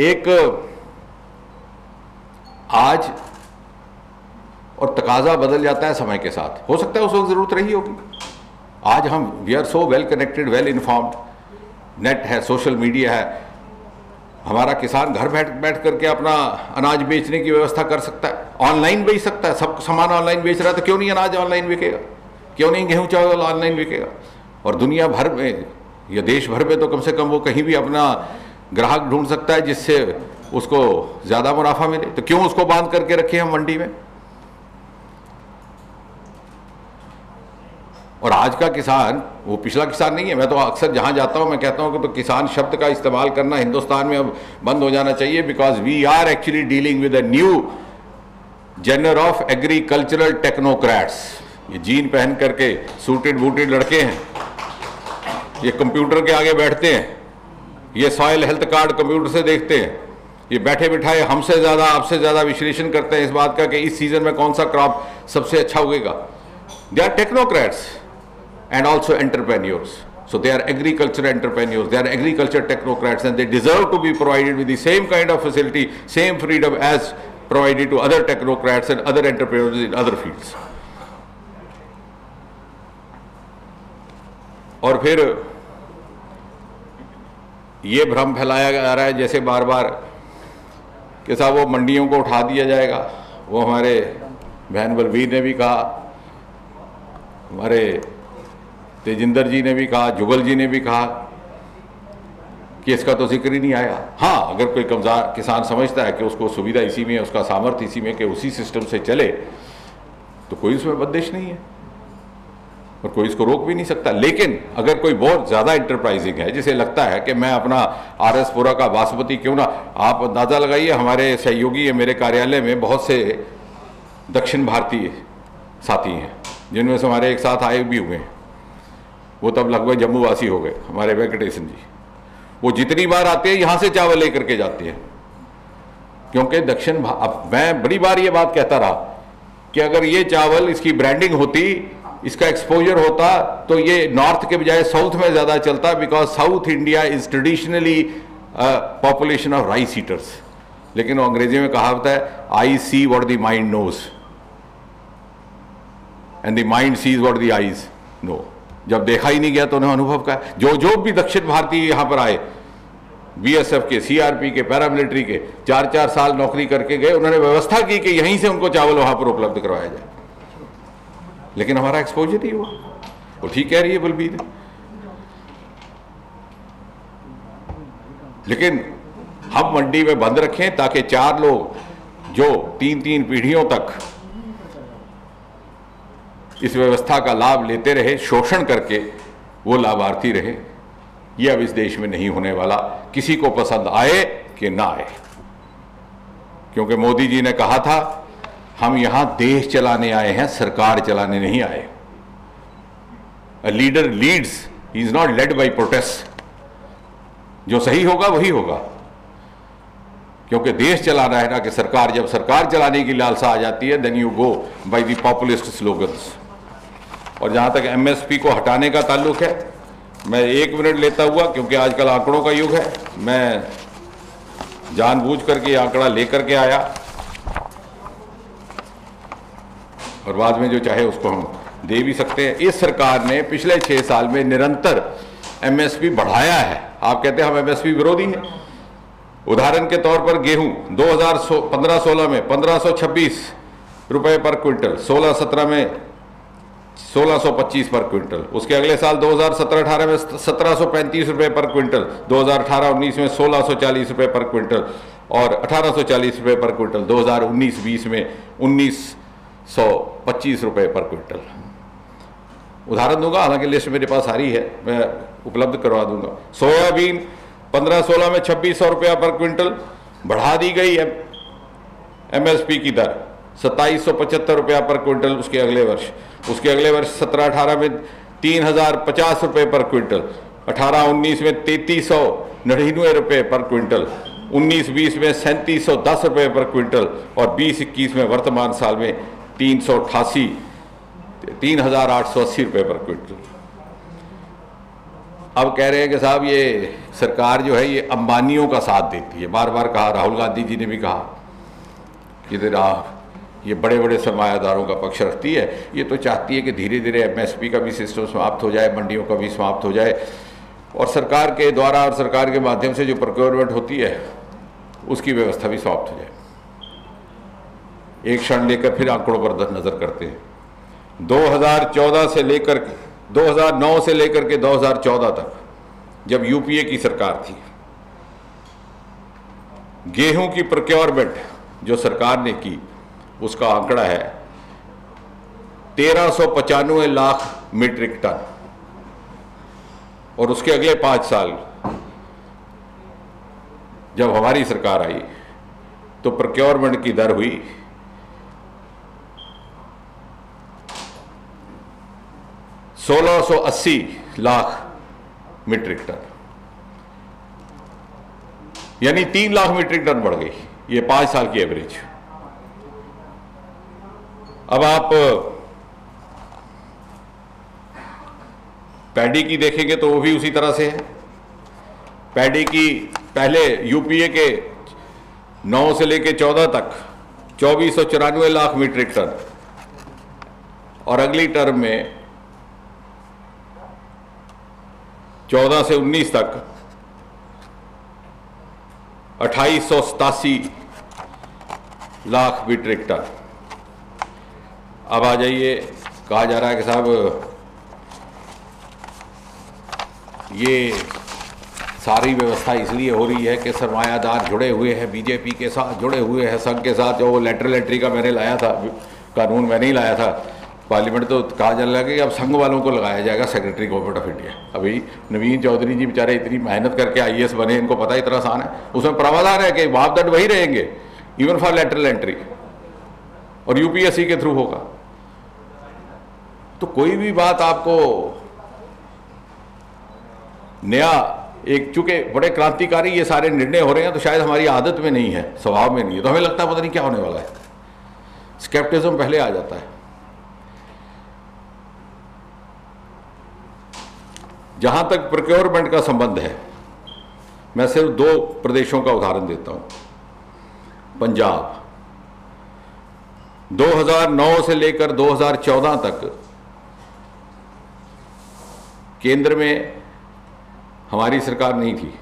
एक आज और तकाजा बदल जाता है समय के साथ, हो सकता है उस वक्त जरूरत रही होगी। आज हम we are so well connected, well informed, net है, सोशल मीडिया है, हमारा किसान घर बैठ करके अपना अनाज बेचने की व्यवस्था कर सकता है, ऑनलाइन बेच सकता है, सब सामान ऑनलाइन बेच रहा है, तो क्यों नहीं अनाज ऑनलाइन बिकेगा, क्यों नहीं गेहूं चावल ऑनलाइन बिकेगा। और दुनिया भर में या देश भर में तो कम से कम वो कहीं भी अपना ग्राहक ढूंढ सकता है जिससे उसको ज़्यादा मुनाफा मिले, तो क्यों उसको बांध करके रखे हम मंडी में। और आज का किसान वो पिछला किसान नहीं है। मैं तो अक्सर जहाँ जाता हूँ मैं कहता हूँ कि तो किसान शब्द का इस्तेमाल करना हिंदुस्तान में अब बंद हो जाना चाहिए, because we are actually dealing with a new genre of agricultural technocrats. ये जीन पहन करके सूटेड बूटेड लड़के हैं, ये कंप्यूटर के आगे बैठते हैं, ये सॉइल हेल्थ कार्ड कंप्यूटर से देखते हैं, ये बैठे बिठाए हमसे ज़्यादा आपसे ज़्यादा विश्लेषण करते हैं इस बात का कि इस सीजन में कौन सा क्रॉप सबसे अच्छा उगेगा। They are technocrats and also entrepreneurs. So they are agriculture entrepreneurs, they are agriculture technocrats, and they deserve to be provided with the same kind of facility, same freedom as provided to other technocrats and other entrepreneurs in other fields. और फिर ये भ्रम फैलाया जा रहा है जैसे बार बार कि साहब वो मंडियों को उठा दिया जाएगा। वो हमारे बहन बलबीर ने भी कहा, हमारे तेजिंदर जी ने भी कहा, जुगल जी ने भी कहा कि इसका तो जिक्र ही नहीं आया। हाँ, अगर कोई कमज़ोर किसान समझता है कि उसको सुविधा इसी में, उसका सामर्थ्य इसी में कि उसी सिस्टम से चले, तो कोई उसमें बंदिश नहीं है और कोई इसको रोक भी नहीं सकता। लेकिन अगर कोई बहुत ज़्यादा इंटरप्राइजिंग है, जिसे लगता है कि मैं अपना RS पुरा का बासमती क्यों ना, आप अंदाज़ा लगाइए, हमारे सहयोगी मेरे कार्यालय में बहुत से दक्षिण भारतीय साथी हैं जिनमें से हमारे एक साथ आए भी हुए हैं, वो तब लगभग जम्मू वासी हो गए, हमारे वेंकटेशन जी। वो जितनी बार आते हैं यहाँ से चावल लेकर के जाते हैं, क्योंकि अब मैं बड़ी बार ये बात कहता रहा कि अगर ये चावल इसकी ब्रांडिंग होती, इसका एक्सपोजर होता, तो ये नॉर्थ के बजाय साउथ में ज़्यादा चलता, because south India is traditionally population of rice eaters. लेकिन वो अंग्रेजी में कहावत है, I see what the mind knows and the mind sees what the eyes know. जब देखा ही नहीं गया तो उन्हें अनुभव का, जो भी दक्षिण भारतीय यहाँ पर आए, BSF के, CRP के, पैरामिलिट्री के, 4-4 साल नौकरी करके गए, उन्होंने व्यवस्था की कि यहीं से उनको चावल वहां पर उपलब्ध करवाया जाए, लेकिन हमारा एक्सपोजर नहीं हुआ। वो ठीक कह रही है बलबीर, लेकिन हम मंडी में बंद रखें ताकि 4 लोग जो 3-3 पीढ़ियों तक इस व्यवस्था का लाभ लेते रहे, शोषण करके वो लाभार्थी रहे, ये अब इस देश में नहीं होने वाला, किसी को पसंद आए कि ना आए। क्योंकि मोदी जी ने कहा था, हम यहां देश चलाने आए हैं, सरकार चलाने नहीं आए। A leader leads, he is not led by protest. जो सही होगा वही होगा, क्योंकि देश चलाना है ना कि सरकार। जब सरकार चलाने की लालसा आ जाती है, then you go by the populist slogans. और जहां तक MSP को हटाने का ताल्लुक है, मैं 1 मिनट लेता हुआ, क्योंकि आजकल आंकड़ों का युग है, मैं जानबूझ करके आंकड़ा लेकर के आया और बाद में जो चाहे उसको हम दे भी सकते हैं। इस सरकार ने पिछले 6 साल में निरंतर MSP बढ़ाया है। आप कहते हैं हम MSP विरोधी हैं। उदाहरण के तौर पर गेहूं 2015-16 में 1526 रुपए पर क्विंटल, 16-17 में 1625 पर क्विंटल, उसके अगले साल 2017-18 में 1735 रुपए पर क्विंटल, 2018-19 में 1640 रुपए पर क्विंटल और 1840 रुपए पर क्विंटल, 2019-20 में 1925 रुपए पर क्विंटल। उदाहरण दूंगा, हालांकि लिस्ट मेरे पास सारी है, मैं उपलब्ध करवा दूंगा। सोयाबीन 15-16 में 2600 रुपया पर क्विंटल, बढ़ा दी गई है MSP की दर 2775 रुपया पर क्विंटल उसके अगले वर्ष। उसके अगले वर्ष 17-18 में 3050 रुपये पर क्विंटल, 18-19 में 3399 रुपये पर क्विंटल, 19-20 में 3710 रुपये पर क्विंटल और 20-21 में वर्तमान साल में 3,880 रुपये पर क्विंटल। अब कह रहे हैं कि साहब ये सरकार जो है ये अंबानियों का साथ देती है। बार बार कहा, राहुल गांधी जी ने भी कहा कि ये बड़े बड़े सरमायादारों का पक्ष रखती है। ये तो चाहती है कि धीरे धीरे MSP का भी सिस्टम समाप्त हो जाए, मंडियों का भी समाप्त हो जाए, और सरकार के द्वारा और सरकार के माध्यम से जो प्रोक्योरमेंट होती है उसकी व्यवस्था भी समाप्त हो जाए। एक क्षण लेकर फिर आंकड़ों पर नजर करते हैं। 2009 से लेकर के 2014 तक, जब UPA की सरकार थी, गेहूं की प्रोक्योरमेंट जो सरकार ने की उसका आंकड़ा है 1395 लाख मीट्रिक टन, और उसके अगले 5 साल जब हमारी सरकार आई तो प्रोक्योरमेंट की दर हुई 1680 लाख मीट्रिक टन, यानी 3 लाख मीट्रिक टन बढ़ गई। ये 5 साल की एवरेज। अब आप पैडी की देखेंगे तो वो भी उसी तरह से है। पैडी की पहले UPA के 9 से लेके 14 तक 2494 लाख मीट्रिक टन, और अगली टर्म में 14 से 19 तक 2887 लाख मीट्रिक टन। अब आ जाइए, कहा जा रहा है कि साहब ये सारी व्यवस्था इसलिए हो रही है कि सरमायादार जुड़े हुए हैं BJP के साथ, जुड़े हुए हैं संघ के साथ। जो वो लेटरल एंट्री का मैंने लाया था कानून, मैंने ही लाया था पार्लियामेंट, तो कहा जाने लगा कि अब संघ वालों को लगाया जाएगा सेक्रेटरी गवर्नमेंट ऑफ इंडिया। अभी नवीन चौधरी जी बेचारे इतनी मेहनत करके IAS बने, इनको पता इतना आसान है। उसमें प्रावधान है कि मापदंड वही रहेंगे इवन फॉर लेटरल एंट्री, और UPSC के थ्रू होगा। तो कोई भी बात आपको नया, एक चूंकि बड़े क्रांतिकारी ये सारे निर्णय हो रहे हैं, तो शायद हमारी आदत में नहीं है, स्वभाव में नहीं है, तो हमें लगता है पता नहीं क्या होने वाला है। स्केप्टिज्म पहले आ जाता है। जहां तक प्रोक्योरमेंट का संबंध है, मैं सिर्फ 2 प्रदेशों का उदाहरण देता हूं। पंजाब 2009 से लेकर 2014 तक केंद्र में हमारी सरकार नहीं थी,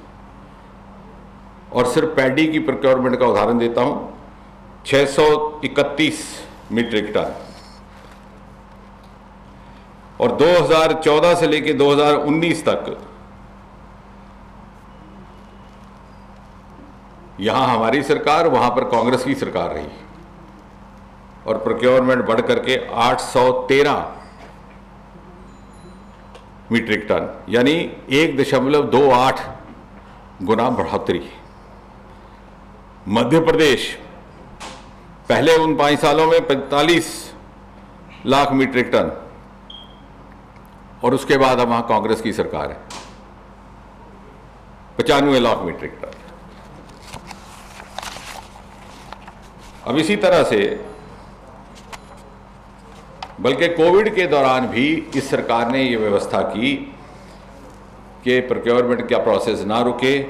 और सिर्फ पैडी की प्रोक्योरमेंट का उदाहरण देता हूं 631 मीट्रिक टन, और 2014 से लेकर 2019 तक यहां हमारी सरकार, वहां पर कांग्रेस की सरकार रही, और प्रोक्योरमेंट बढ़ करके 813 मीट्रिक टन, यानी 1.28 गुना बढ़ोतरी। मध्य प्रदेश पहले उन 5 सालों में 45 लाख मीट्रिक टन, और उसके बाद अब वहां कांग्रेस की सरकार है 95 लाख मीट्रिक टन। अब इसी तरह से, बल्कि कोविड के दौरान भी इस सरकार ने ये व्यवस्था की कि प्रोक्योरमेंट का प्रोसेस ना रुके,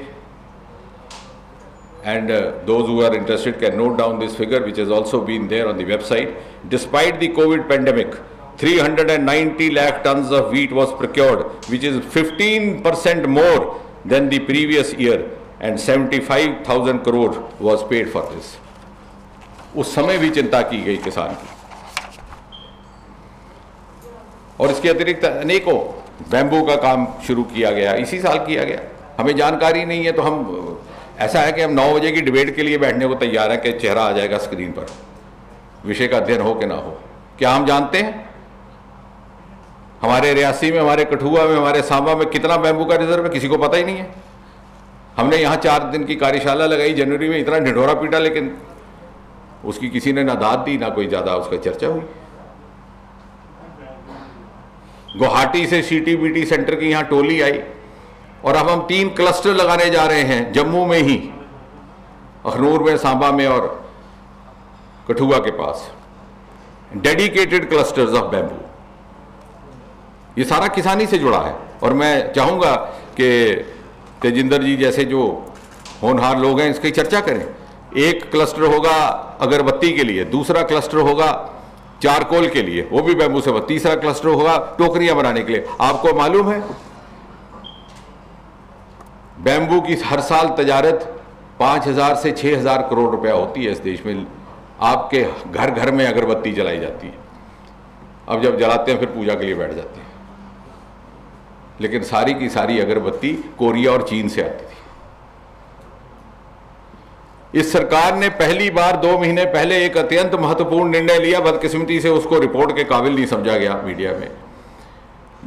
and those who are interested can note down this figure, which has also been there on the website. Despite the COVID pandemic, 390 lakh tons of wheat was procured, which is 15% more than the previous year, and 75,000 crore was paid for this. उस समय भी चिंता की गई किसान की। और इसके अतिरिक्त अनेकों बैम्बू का काम शुरू किया गया, इसी साल किया गया। हमें जानकारी नहीं है, तो हम, ऐसा है कि हम 9 बजे की डिबेट के लिए बैठने को तैयार हैं कि चेहरा आ जाएगा स्क्रीन पर, विषय का अध्ययन हो कि ना हो। क्या हम जानते हैं हमारे रियासी में, हमारे कठुआ में, हमारे सांबा में कितना बैम्बू का रिजर्व है? किसी को पता ही नहीं है। हमने यहाँ 4 दिन की कार्यशाला लगाई जनवरी में, इतना ढिढोरा पीटा, लेकिन उसकी किसी ने ना दाद दी, ना कोई ज़्यादा उसका चर्चा हुई। गुवाहाटी से CTBT सेंटर की यहाँ टोली आई, और अब हम 3 क्लस्टर लगाने जा रहे हैं जम्मू में ही, अखनूर में, सांबा में और कठुआ के पास। Dedicated clusters of bamboo. ये सारा किसानी से जुड़ा है। और मैं चाहूंगा कि तेजिंदर जी जैसे जो होनहार लोग हैं इसकी चर्चा करें। एक क्लस्टर होगा अगरबत्ती के लिए, दूसरा क्लस्टर होगा चारकोल के लिए, वो भी बैम्बू से, तीसरा क्लस्टर होगा टोकरियां बनाने के लिए। आपको मालूम है बैम्बू की हर साल तजारत 5,000 से 6,000 करोड़ रुपया होती है इस देश में। आपके घर घर में अगरबत्ती जलाई जाती है। अब जब जलाते हैं फिर पूजा के लिए बैठ जाते हैं, लेकिन सारी की सारी अगरबत्ती कोरिया और चीन से आती थी। इस सरकार ने पहली बार 2 महीने पहले एक अत्यंत महत्वपूर्ण निर्णय लिया, बदकिस्मती से उसको रिपोर्ट के काबिल नहीं समझा गया मीडिया में।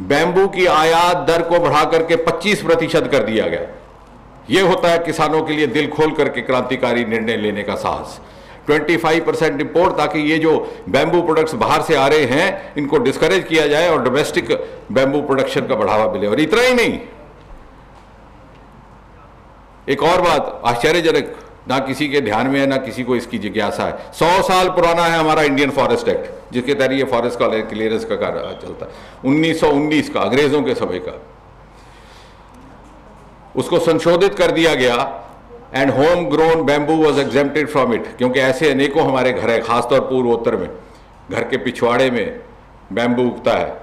बैम्बू की आयात दर को बढ़ा करके 25% कर दिया गया। यह होता है किसानों के लिए दिल खोल करके क्रांतिकारी निर्णय लेने का साहस। 25% इंपोर्ट, ताकि ये जो बैम्बू प्रोडक्ट्स बाहर से आ रहे हैं इनको डिस्करेज किया जाए और डोमेस्टिक बैम्बू प्रोडक्शन का बढ़ावा मिले। और इतना ही नहीं, एक और बात आश्चर्यजनक, ना किसी के ध्यान में है ना किसी को इसकी जिज्ञासा है। 100 साल पुराना है हमारा इंडियन फॉरेस्ट एक्ट, जिसके तहत ये फॉरेस्ट का क्लियरेंस का कार्य चलता है। 1919 का, अंग्रेजों के समय का। उसको संशोधित कर दिया गया and home grown bamboo was exempted from it, क्योंकि ऐसे अनेकों हमारे घर है, खासतौर पूर्वोत्तर में, घर के पिछवाड़े में बैम्बू उगता है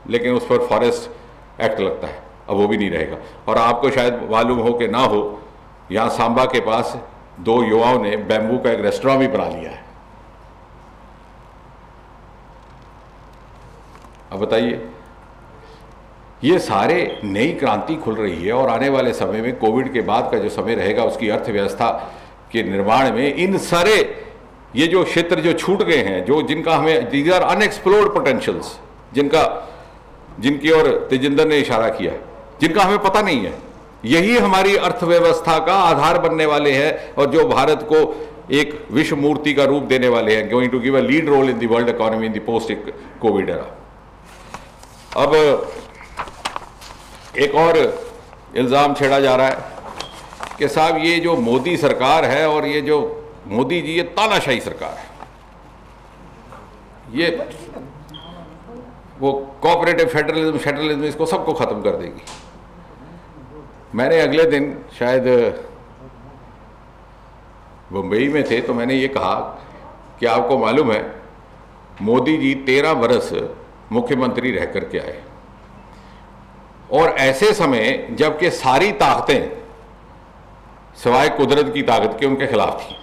लेकिन उस पर फॉरेस्ट एक्ट लगता है। अब वो भी नहीं रहेगा। और आपको शायद मालूम हो कि ना हो, यहाँ सांबा के पास 2 युवाओं ने बैम्बू का एक रेस्टोरेंट भी बना लिया है। अब बताइए, ये सारे नई क्रांति खुल रही है और आने वाले समय में कोविड के बाद का जो समय रहेगा उसकी अर्थव्यवस्था के निर्माण में इन सारे ये जो क्षेत्र जो छूट गए हैं, जो जिनका हमें, दीज आर अनएक्सप्लोर्ड पोटेंशियल्स, जिनकी ओर तेजिंदर ने इशारा किया, जिनका हमें पता नहीं है, यही हमारी अर्थव्यवस्था का आधार बनने वाले हैं और जो भारत को एक विश्व मूर्ति का रूप देने वाले हैं, going to give a lead role in the world economy in the post COVID era. अब एक और इल्ज़ाम छेड़ा जा रहा है कि साहब ये जो मोदी सरकार है और ये जो मोदी जी, ये तानाशाही सरकार है, ये वो कोऑपरेटिव फेडरलिज्म इसको सबको ख़त्म कर देगी। मैंने अगले दिन शायद मुंबई में थे तो मैंने ये कहा कि आपको मालूम है मोदी जी 13 बरस मुख्यमंत्री रह करके आए और ऐसे समय जबकि सारी ताकतें सिवाय कुदरत की ताकत के उनके खिलाफ थी,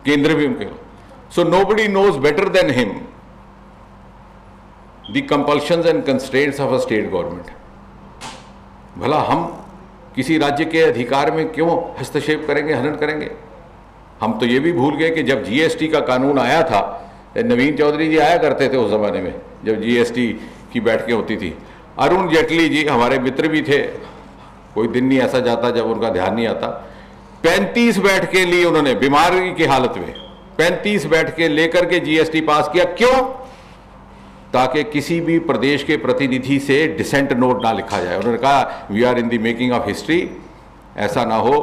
केंद्र भी उनके खिलाफ। So nobody knows better than him the compulsions and constraints of a state government. भला हम किसी राज्य के अधिकार में क्यों हस्तक्षेप करेंगे, हनन करेंगे? हम तो ये भी भूल गए कि जब जीएसटी का कानून आया था, नवीन चौधरी जी आया करते थे उस जमाने में जब जीएसटी की बैठकें होती थी। अरुण जेटली जी हमारे मित्र भी थे, कोई दिन नहीं ऐसा जाता जब उनका ध्यान नहीं आता। 35 बैठकें ली उन्होंने, बीमारी की हालत में 35 बैठकें लेकर के जीएसटी पास किया। क्यों? ताकि किसी भी प्रदेश के प्रतिनिधि से डिसेंट नोट ना लिखा जाए। उन्होंने कहा we are in the making of history, ऐसा ना हो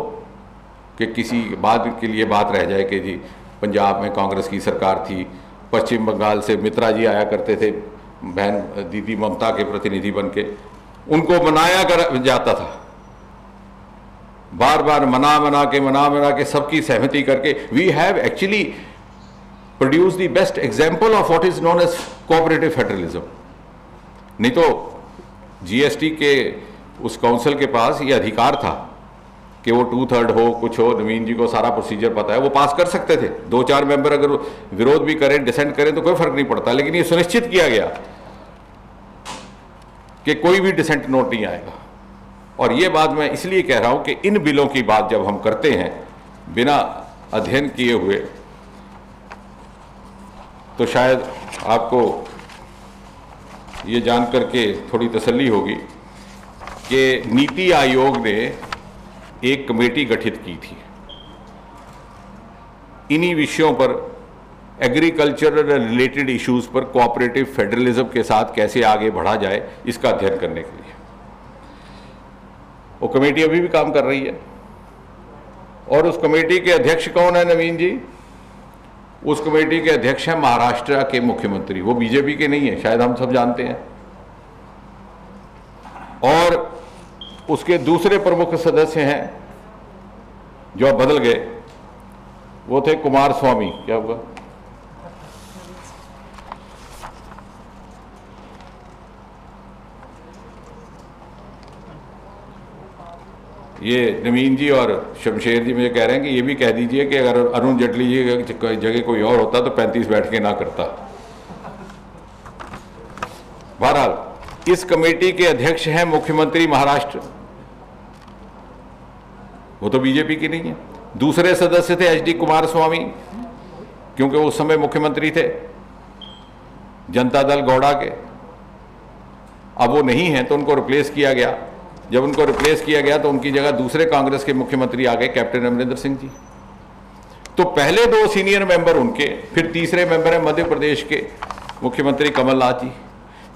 कि किसी बाद के लिए बात रह जाए कि जी पंजाब में कांग्रेस की सरकार थी, पश्चिम बंगाल से मित्रा जी आया करते थे, बहन दीदी ममता के प्रतिनिधि बन के, उनको मनाया कर जाता था, बार बार मना के सबकी सहमति करके। We have actually produce the best example of what is known as cooperative federalism. नहीं तो जीएसटी के उस काउंसिल के पास ये अधिकार था कि वो 2/3 हो, कुछ हो, नवीन जी को सारा प्रोसीजर पता है, वो पास कर सकते थे। 2-4 मेंबर अगर विरोध भी करें, डिसेंट करें तो कोई फर्क नहीं पड़ता। लेकिन ये सुनिश्चित किया गया कि कोई भी डिसेंट नोट नहीं आएगा। और ये बात मैं इसलिए कह रहा हूं कि इन बिलों की बात जब हम करते हैं बिना अध्ययन किए हुए, तो शायद आपको ये जानकर के थोड़ी तसल्ली होगी कि नीति आयोग ने एक कमेटी गठित की थी इन्हीं विषयों पर, एग्रीकल्चर रिलेटेड इश्यूज पर कोऑपरेटिव फेडरलिज्म के साथ कैसे आगे बढ़ा जाए इसका अध्ययन करने के लिए। वो कमेटी अभी भी काम कर रही है और उस कमेटी के अध्यक्ष कौन है? नवीन जी। उस कमेटी के अध्यक्ष हैं महाराष्ट्र के मुख्यमंत्री, वो बीजेपी के नहीं है, शायद हम सब जानते हैं। और उसके दूसरे प्रमुख सदस्य हैं जो अब बदल गए, वो थे कुमार स्वामी, क्या हुआ, ये नवीन जी और शमशेर जी मुझे कह रहे हैं कि ये भी कह दीजिए कि अगर अरुण जेटली जी जगह कोई और होता तो 35 बैठ के ना करता। बहरहाल इस कमेटी के अध्यक्ष हैं मुख्यमंत्री महाराष्ट्र, वो तो बीजेपी की नहीं है। दूसरे सदस्य थे एच डी कुमार स्वामी, क्योंकि उस समय मुख्यमंत्री थे जनता दल गौड़ा के। अब वो नहीं है तो उनको रिप्लेस किया गया। जब उनको रिप्लेस किया गया तो उनकी जगह दूसरे कांग्रेस के मुख्यमंत्री आ गए, कैप्टन अमरिंदर सिंह जी। तो पहले 2 सीनियर मेंबर उनके, फिर तीसरे मेंबर है मध्य प्रदेश के मुख्यमंत्री कमलनाथ जी।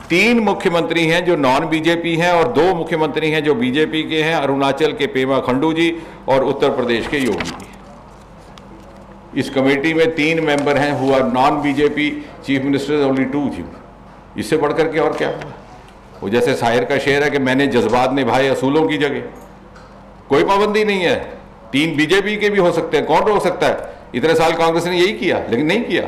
3 मुख्यमंत्री हैं जो नॉन बीजेपी हैं और 2 मुख्यमंत्री हैं जो बीजेपी के हैं, अरुणाचल के पेमा खंडू जी और उत्तर प्रदेश के योगी जी। इस कमेटी में 3 मेंबर हैं हुआ non BJP chief minister, only 2 chief. इससे बढ़कर के और क्या हुआ? वो जैसे शायर का शेर है कि मैंने जज्बात निभाए असूलों की जगह। कोई पाबंदी नहीं है, 3 बीजेपी के भी हो सकते हैं, कौन रोक सकता है? इतने साल कांग्रेस ने यही किया, लेकिन नहीं किया।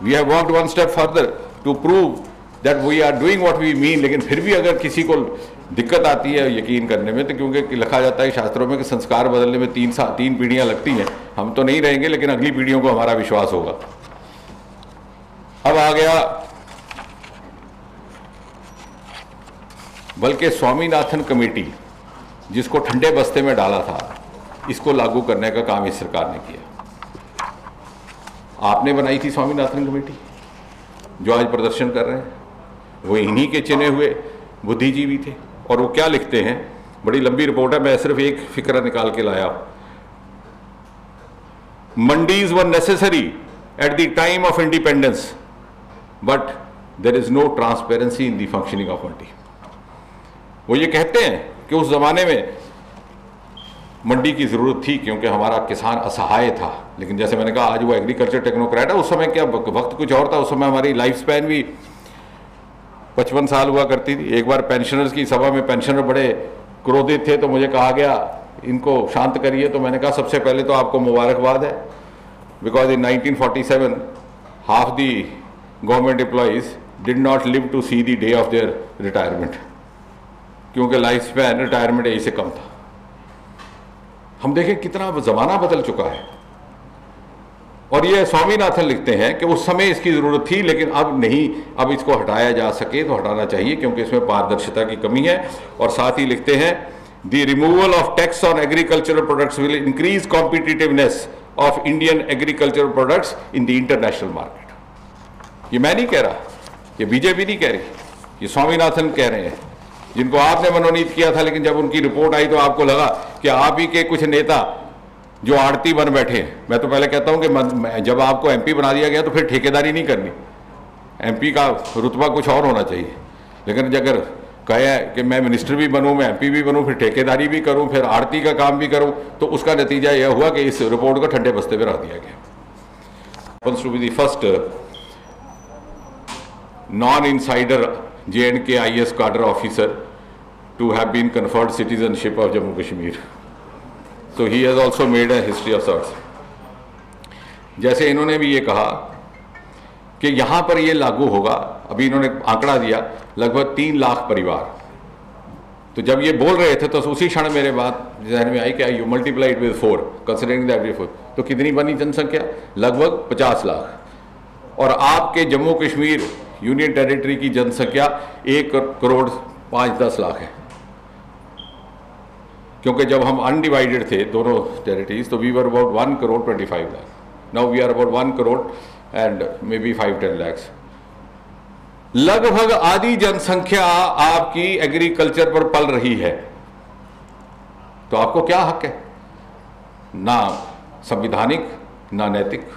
We have walked 1 step further to prove that we are doing what we mean. लेकिन फिर भी अगर किसी को दिक्कत आती है यकीन करने में, तो क्योंकि लिखा जाता है शास्त्रों में कि संस्कार बदलने में 3 पीढ़ियां लगती हैं। हम तो नहीं रहेंगे, लेकिन अगली पीढ़ियों को हमारा विश्वास होगा। अब आ गया बल्कि स्वामीनाथन कमेटी, जिसको ठंडे बस्ते में डाला था, इसको लागू करने का काम इस सरकार ने किया। आपने बनाई थी स्वामीनाथन कमेटी, जो आज प्रदर्शन कर रहे हैं वो इन्हीं के चुने हुए बुद्धिजीवी थे। और वो क्या लिखते हैं, बड़ी लंबी रिपोर्ट है, मैं सिर्फ एक फिक्रा निकाल के लाया। Mandis were necessary at the time of independence, but there is no transparency in the functioning of mandi. वो ये कहते हैं कि उस जमाने में मंडी की जरूरत थी क्योंकि हमारा किसान असहाय था। लेकिन जैसे मैंने कहा, आज वो एग्रीकल्चर टेक्नोक्रेट है। उस समय क्या वक्त कुछ और था। उस समय हमारी लाइफ स्पैन भी 55 साल हुआ करती थी। एक बार पेंशनर्स की सभा में पेंशनर बड़े क्रोधित थे, तो मुझे कहा गया इनको शांत करिए। तो मैंने कहा सबसे पहले तो आपको मुबारकबाद है, because in 1947 half the government employees did not live to see the day of their retirement, क्योंकि लाइफ स्पैन रिटायरमेंट एज से कम था। हम देखें कितना जमाना बदल चुका है। और ये स्वामीनाथन लिखते हैं कि उस समय इसकी जरूरत थी, लेकिन अब नहीं, अब इसको हटाया जा सके तो हटाना चाहिए क्योंकि इसमें पारदर्शिता की कमी है। और साथ ही लिखते हैं the removal of tax on agricultural products will increase competitiveness of Indian agricultural products in the international market. ये मैं नहीं कह रहा, ये बीजेपी नहीं कह रही, ये स्वामीनाथन कह रहे हैं, जिनको आपने मनोनीत किया था। लेकिन जब उनकी रिपोर्ट आई तो आपको लगा कि आप ही के कुछ नेता जो आड़ती बन बैठे हैं। मैं तो पहले कहता हूं कि जब आपको एमपी बना दिया गया तो फिर ठेकेदारी नहीं करनी, एमपी का रुतबा कुछ और होना चाहिए। लेकिन अगर कहे कि मैं मिनिस्टर भी बनूं, मैं एमपी भी बनूं, फिर ठेकेदारी भी करूं, फिर आड़ती का काम भी करूं, तो उसका नतीजा यह हुआ कि इस रिपोर्ट को ठंडे बस्ते में रख दिया गया। To be the first non insider J&K IS cadre officer to have been conferred citizenship of Jammu Kashmir. So he has also made a history of sorts. जैसे इन्होंने भी ये कहा कि यहाँ पर ये लागू होगा, अभी इन्होंने आंकड़ा दिया लगभग 3 लाख परिवार। तो जब ये बोल रहे थे तो उसी क्षण मेरे बात ध्यान में आई कि you multiply it with 4 considering the every 4, तो कितनी बनी जनसंख्या? लगभग 50 लाख। और आपके जम्मू कश्मीर यूनियन टेरिटरी की जनसंख्या 1 करोड़ 5-10 लाख है। क्योंकि जब हम अनडिवाइडेड थे दोनों टेरिटरीज तो we were about 1 crore 25 lakh. Now we are about 1 crore and maybe 5-10 lakhs। लगभग आधी जनसंख्या आपकी एग्रीकल्चर पर पल रही है, तो आपको क्या हक है? ना संविधानिक ना नैतिक।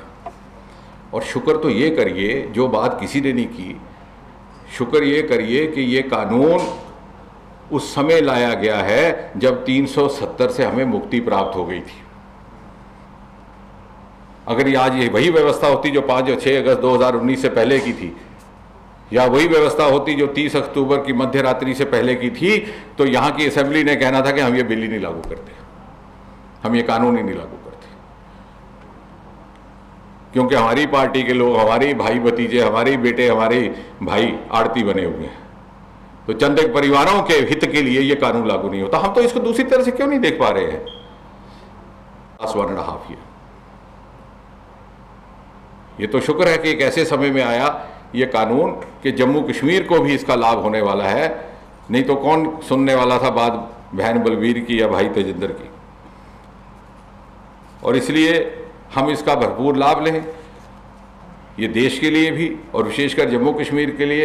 और शुक्र तो ये करिए, जो बात किसी ने नहीं की, शुक्र ये करिए कि ये कानून उस समय लाया गया है जब 370 से हमें मुक्ति प्राप्त हो गई थी। अगर ये आज ये वही व्यवस्था होती जो 5 और 6 अगस्त 2019 से पहले की थी, या वही व्यवस्था होती जो 30 अक्टूबर की मध्य रात्रि से पहले की थी, तो यहाँ की असेंबली ने कहना था कि हम ये बिल ही नहीं लागू करते, हम ये कानून ही नहीं लागू करते, क्योंकि हमारी पार्टी के लोग, हमारे भाई भतीजे, हमारे बेटे, हमारे भाई आड़ती बने हुए हैं, तो चंद एक परिवारों के हित के लिए ये कानून लागू नहीं होता। हम तो इसको दूसरी तरह से क्यों नहीं देख पा रहे हैं? 1.5 ईयर, ये तो शुक्र है कि एक ऐसे समय में आया ये कानून कि जम्मू कश्मीर को भी इसका लाभ होने वाला है, नहीं तो कौन सुनने वाला था बात बहन बलबीर की या भाई तेजिंदर की। और इसलिए हम इसका भरपूर लाभ लें, ये देश के लिए भी और विशेषकर जम्मू कश्मीर के लिए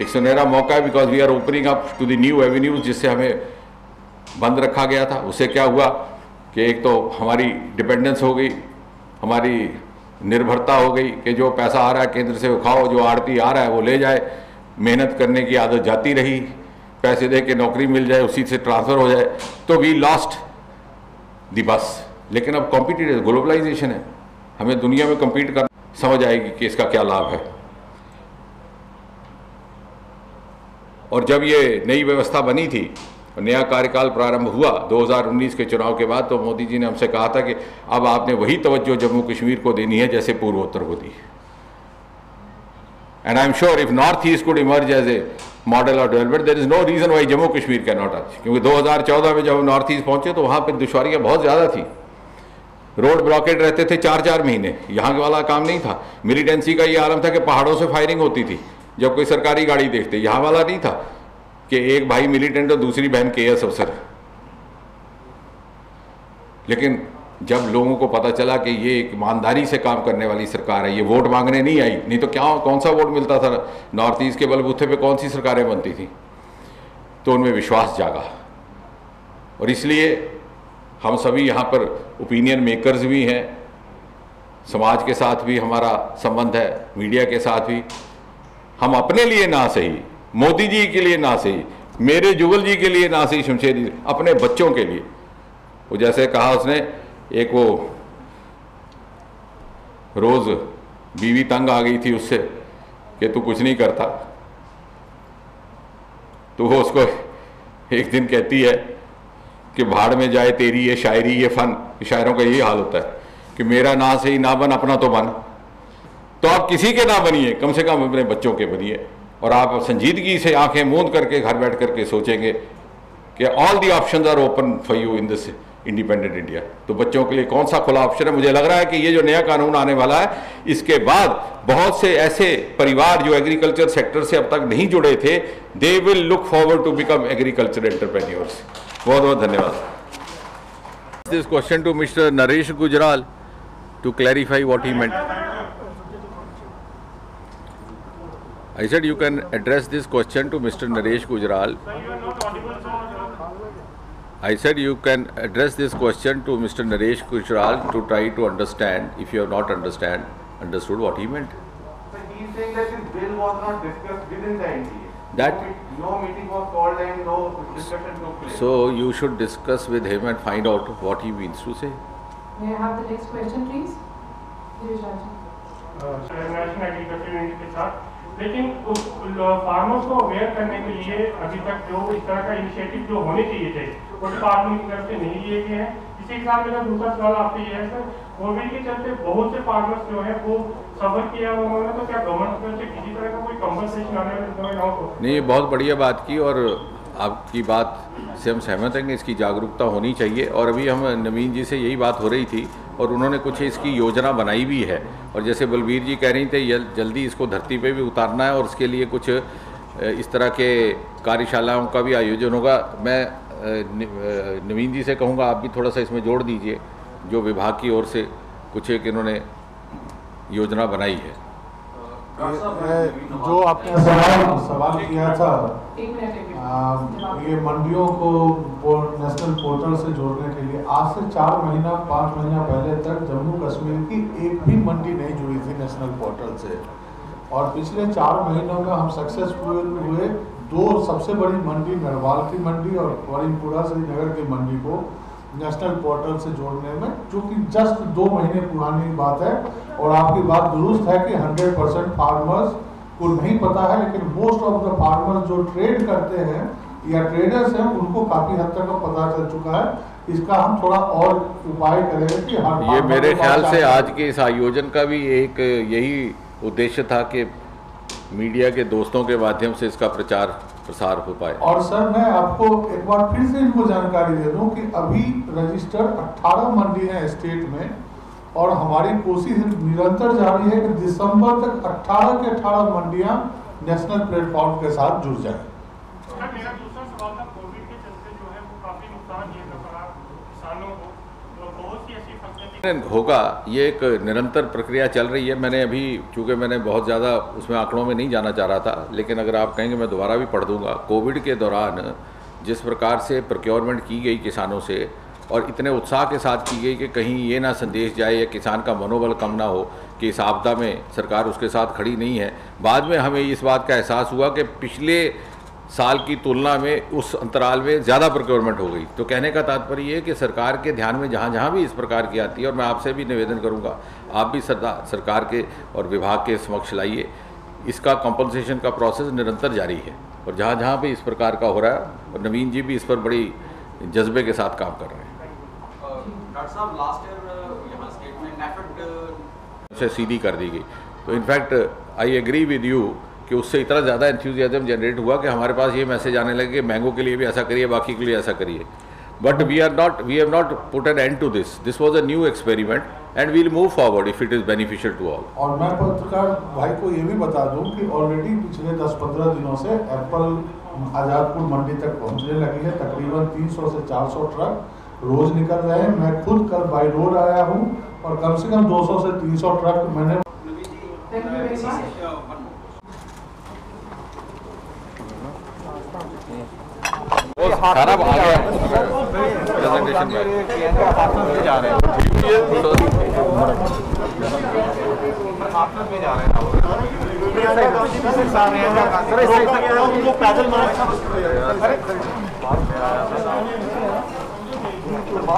एक सुनहरा मौका है, because we are opening up to the new avenues, जिससे हमें बंद रखा गया था। उससे क्या हुआ कि एक तो हमारी डिपेंडेंस हो गई, हमारी निर्भरता हो गई कि जो पैसा आ रहा है केंद्र से वो खाओ, जो आड़ती आ रहा है वो ले जाए, मेहनत करने की आदत जाती रही, पैसे दे के नौकरी मिल जाए, उसी से ट्रांसफ़र हो जाए, तो वी लॉस्ट द बस। लेकिन अब कॉम्पिटिटिव ग्लोबलाइजेशन है, हमें दुनिया में कम्पीट कर समझ आएगी कि इसका क्या लाभ है। और जब ये नई व्यवस्था बनी थी, नया कार्यकाल प्रारंभ हुआ 2019 के चुनाव के बाद, तो मोदी जी ने हमसे कहा था कि अब आपने वही तवज्जो जम्मू कश्मीर को देनी है जैसे पूर्वोत्तर को दी। And I am sure if north east could emerge as a model of development, there is no reason why Jammu Kashmir can not touch. क्योंकि 2014 में जब हम नॉर्थ ईस्ट पहुंचे तो वहां पर दुश्वारियां बहुत ज़्यादा थी, रोड ब्लॉकेड रहते थे 4-4 महीने, यहाँ वाला काम नहीं था। मिलिटेंसी का ये आलम था कि पहाड़ों से फायरिंग होती थी जब कोई सरकारी गाड़ी देखते, यहाँ वाला नहीं था कि एक भाई मिलिटेंट और दूसरी बहन केएस अफसर। लेकिन जब लोगों को पता चला कि ये एक ईमानदारी से काम करने वाली सरकार है, ये वोट मांगने नहीं आई, नहीं तो क्या कौन सा वोट मिलता था, नॉर्थ ईस्ट के बलबूथे पे कौन सी सरकारें बनती थी, तो उनमें विश्वास जागा। और इसलिए हम सभी यहाँ पर ओपिनियन मेकर्स भी हैं, समाज के साथ भी हमारा संबंध है, मीडिया के साथ भी। हम अपने लिए ना सही, मोदी जी के लिए ना सही, मेरे जुगल जी के लिए ना सही, शमशेर जी, अपने बच्चों के लिए। वो जैसे कहा उसने, एक वो रोज बीवी तंग आ गई थी उससे कि तू कुछ नहीं करता, तो वो उसको एक दिन कहती है कि भाड़ में जाए तेरी ये शायरी ये फन। शायरों का यही हाल होता है कि मेरा ना सही ना बन, अपना तो बन। तो आप किसी के ना बनिए, कम से कम अपने बच्चों के बनिए। और आप संजीदगी से आंखें मूंद करके घर बैठ करके सोचेंगे कि all the options are open for you in this independent India. तो बच्चों के लिए कौन सा खुला ऑप्शन है? मुझे लग रहा है कि ये जो नया कानून आने वाला है, इसके बाद बहुत से ऐसे परिवार जो एग्रीकल्चर सेक्टर से अब तक नहीं जुड़े थे, they will look forward to become agriculture entrepreneurs. बहुत बहुत धन्यवाद। This question to mister Naresh Gujral to clarify what he meant. I said you can address this question to Mr. Naresh Gujral. I said you can address this question to Mr. Naresh Gujral to try to understand, if you have not understood what he meant. But he is saying that this bill was not discussed within the NDA. That no meeting was called and no discussion took place. So you should discuss with him and find out what he means to say. May I have the next question, please? National agriculture unit के साथ, लेकिन farmers को aware करने के लिए अभी तक जो इस तरह का इनिशिएटिव जो होने चाहिए थे वो डिपार्टमेंट की तरफ से नहीं लिए गए हैं। इसी के साथ मेरा दूसरा सवाल आपसे ये है सर, कोविड के चलते बहुत से फार्मर्स जो है वो सफर किया उन्होंने, तो क्या गवर्नमेंट की तरफ से किसी तरह का कोई कंपनसेशन आने वाले को? नहीं, ये बहुत बढ़िया बात की और आपकी बात से हम सहमत हैं कि इसकी जागरूकता होनी चाहिए। और अभी हम नवीन जी से यही बात हो रही थी और उन्होंने कुछ इसकी योजना बनाई भी है। और जैसे बलबीर जी कह रही थे जल्दी इसको धरती पे भी उतारना है और उसके लिए कुछ इस तरह के कार्यशालाओं का भी आयोजन होगा। मैं नवीन जी से कहूँगा आप भी थोड़ा सा इसमें जोड़ दीजिए, जो विभाग की ओर से कुछ एक इन्होंने योजना बनाई है। जो आपने सवाल किया था, ये मंडियों को नेशनल पोर्टल से जोड़ने के लिए आज से 5 महीना पहले तक जम्मू कश्मीर की एक भी मंडी नहीं जुड़ी थी नेशनल पोर्टल से। और पिछले 4 महीनों में हम सक्सेसफुल हुए 2 सबसे बड़ी मंडी नरवाल की मंडी और वरीनपुरा श्रीनगर की मंडी को नेशनल पोर्टल से जोड़ने में, जो कि जस्ट 2 महीने पुरानी बात है। और आपकी बात दुरुस्त है कि 100% फार्मर्स को नहीं पता है, लेकिन मोस्ट ऑफ द फार्मर्स जो ट्रेड करते हैं या ट्रेडर्स हैं उनको काफी हद तक पता चल चुका है। इसका हम थोड़ा और उपाय करेंगे कि हर ये मेरे ख्याल से आज के इस आयोजन का भी एक यही उद्देश्य था कि मीडिया के दोस्तों के माध्यम से इसका प्रचार प्रसार हो पाए। और सर मैं आपको एक बार फिर से इनको जानकारी दे दूं कि अभी रजिस्टर्ड 18 मंडी हैं स्टेट में, और हमारी कोशिश निरंतर जारी है कि दिसंबर तक 18 के 18 मंडियां नेशनल प्लेटफॉर्म के साथ जुड़ जाएं। मेरा दूसरा सवाल था, कोविड के चलते जो है वो काफी नुकसान ये पड़ा किसानों को, तो बहुत सी ऐसी फसलें होगा। ये एक निरंतर प्रक्रिया चल रही है। मैंने अभी, चूँकि मैंने बहुत ज़्यादा उसमें आंकड़ों में नहीं जाना चाह रहा था, लेकिन अगर आप कहेंगे मैं दोबारा भी पढ़ दूंगा। कोविड के दौरान जिस प्रकार से प्रोक्योरमेंट की गई किसानों से, और इतने उत्साह के साथ की गई कि कहीं ये ना संदेश जाए या किसान का मनोबल कम ना हो कि इस आपदा में सरकार उसके साथ खड़ी नहीं है। बाद में हमें इस बात का एहसास हुआ कि पिछले साल की तुलना में उस अंतराल में ज़्यादा प्रोक्योरमेंट हो गई। तो कहने का तात्पर्य ये है कि सरकार के ध्यान में जहाँ जहाँ भी इस प्रकार की आती है, और मैं आपसे भी निवेदन करूँगा, आप भी सरकार के और विभाग के समक्ष लाइए। इसका कंपनसेशन का प्रोसेस निरंतर जारी है, और जहाँ जहाँ भी इस प्रकार का हो रहा है, और नवीन जी भी इस पर बड़ी जज्बे के साथ काम कर रहे हैं। डॉक्टर साहब, लास्ट ईयर यहाँ स्टेट में नेफेड से सीधी कर दी गई। तो in fact I agree with you कि उससे इतना ज़्यादा एंथुसियाज्म जनरेट हुआ कि हमारे पास ये मैसेज आने लगे कि मैंगो के लिए भी ऐसा करिए, बाकी के लिए ऐसा करिए। But we have not put an end to this was a new experiment and we will move forward if it is beneficial to all. और मैं पत्रकार भाई को ये भी बता दूं कि ऑलरेडी पिछले 10-15 दिनों से एप्पल आज़ादपुर मंडी तक पहुंचने लगी है। तकरीबन 300 से 400 ट्रक रोज निकल रहे हैं। मैं खुद कल बाई रोड आया हूं, और कम से कम 200 से 300 ट्रक मैंने। Thank you very much. सारा आ गया प्रेजेंटेशन में जा रहे हैं,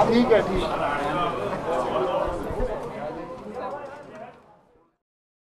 ठीक है, ठीक।